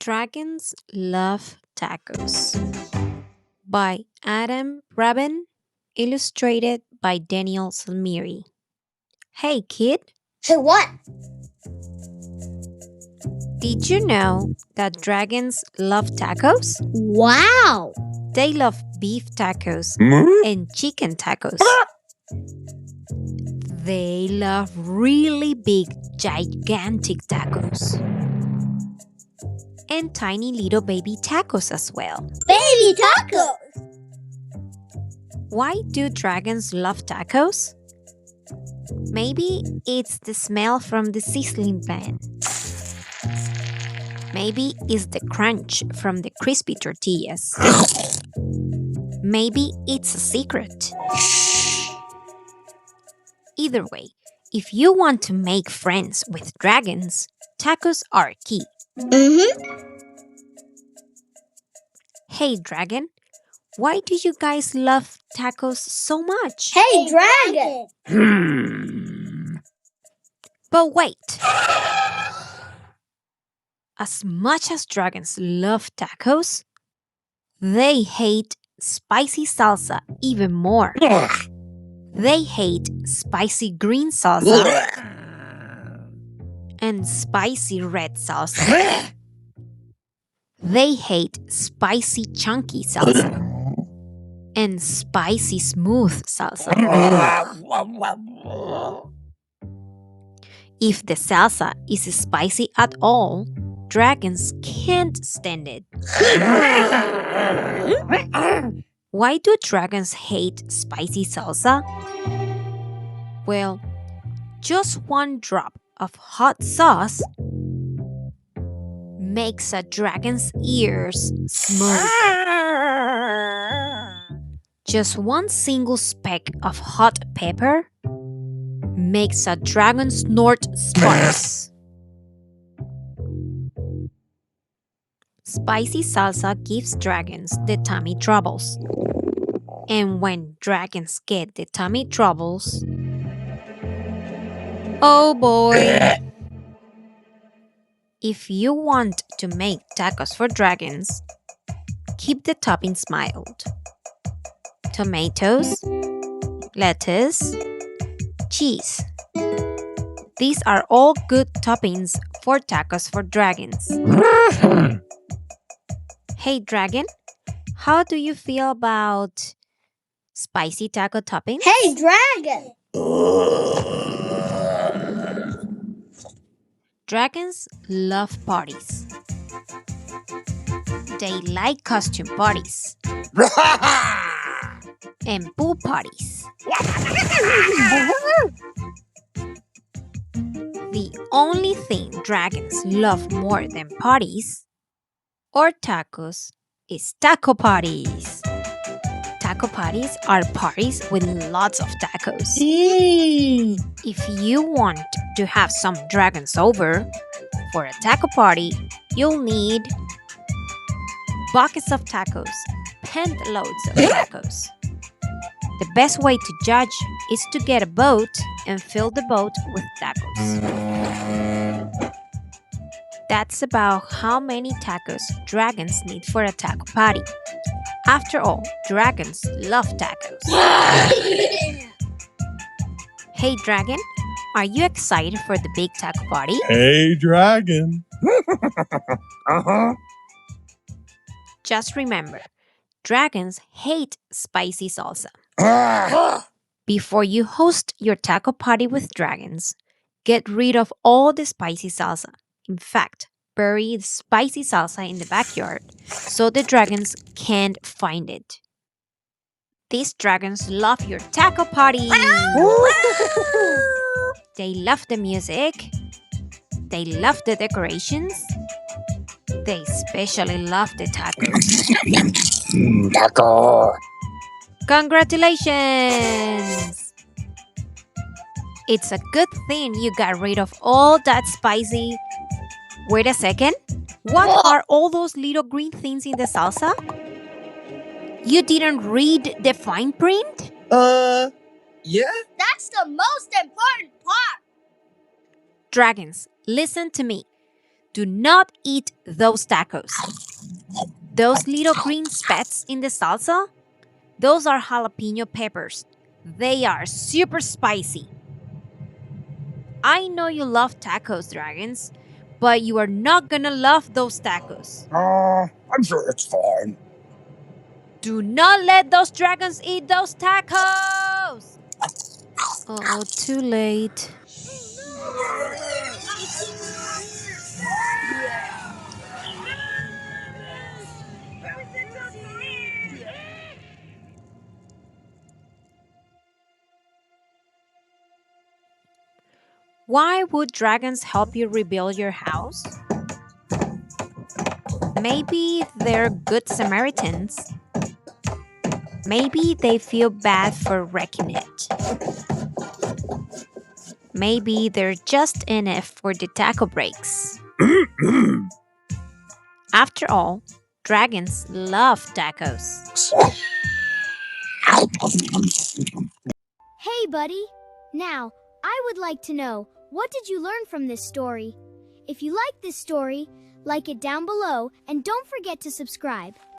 Dragons Love Tacos by Adam Rubin, illustrated by Daniel Salmieri. Hey kid, Hey, what? did you know that dragons love tacos? Wow! They love beef tacos and chicken tacos. They love really big, gigantic tacos. And tiny little baby tacos as well. Baby tacos! Why do dragons love tacos? Maybe it's the smell from the sizzling pan. Maybe it's the crunch from the crispy tortillas. Maybe it's a secret. Either way, if you want to make friends with dragons, tacos are key. Hey dragon, why do you guys love tacos so much? Hey, dragon! But wait. As much as dragons love tacos, they hate spicy salsa even more. They hate spicy green salsa and spicy red salsa. They hate spicy chunky salsa and spicy smooth salsa. If the salsa is spicy at all, dragons can't stand it. Why do dragons hate spicy salsa? Well, just one drop of hot sauce makes a dragon's ears smoke. Just one single speck of hot pepper makes a dragon snort sparks. Spicy salsa gives dragons the tummy troubles. And when dragons get the tummy troubles, oh boy! If you want to make tacos for dragons, keep the toppings mild. Tomatoes, lettuce, cheese. These are all good toppings for tacos for dragons. Hey dragon, how do you feel about spicy taco toppings? Hey, dragon! Dragons love parties. They like costume parties and pool parties. The only thing dragons love more than parties or tacos is taco parties. Taco parties are parties with lots of tacos. If you want to have some dragons over for a taco party, you'll need buckets of tacos, loads of tacos. The best way to judge is to get a boat and fill the boat with tacos. That's about how many tacos dragons need for a taco party. After all, dragons love tacos. Hey dragon, are you excited for the big taco party? Hey, dragon. Just remember, dragons hate spicy salsa. Before you host your taco party with dragons, get rid of all the spicy salsa. In fact, bury the spicy salsa in the backyard so the dragons can't find it. These dragons love your taco party. They love the music. They love the decorations. They especially love the tacos. Taco! Congratulations! It's a good thing you got rid of all that spicy. Wait a second. What are all those little green things in the salsa? You didn't read the fine print? Yeah? That's the most important part! Dragons, listen to me. Do not eat those tacos. Those little green specks in the salsa, those are jalapeno peppers. They are super spicy. I know you love tacos, dragons, but you are not gonna love those tacos. I'm sure it's fine. Do not let those dragons eat those tacos! Oh, too late. Why would dragons help you rebuild your house? Maybe they're good Samaritans. Maybe they feel bad for wrecking it. Maybe they're just in it for the taco breaks. After all, dragons love tacos. Hey, buddy! Now, I would like to know, what did you learn from this story? If you like this story, like it down below and don't forget to subscribe.